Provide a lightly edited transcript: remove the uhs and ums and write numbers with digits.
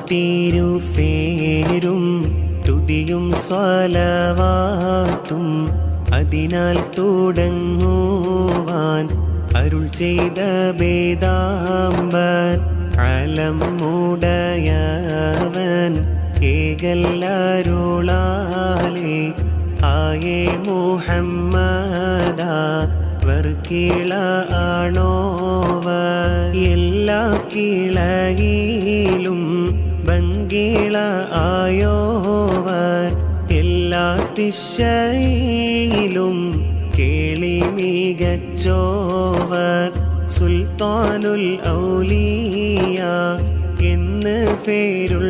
തിരുഫേരും തുതിയും സ്വലവാത്തും അതിനാൽ തുടങ്ങുവാൻ അരുൾ ചെയ്ത ബേദാംബർ അലം മുടയവൻ ഏകല്ലരുളാലേ ആയേ മുഹമ്മദ വർക്കിള ആണോവർ എല്ലാ കിളയിലും ബങ്കിള ആയോവർ എല്ലാ ദിശയിലും കേളി മികച്ചോവർ സുൽത്താനുൽ ഔലിയ എന്ന് പേരുള്ളോവർ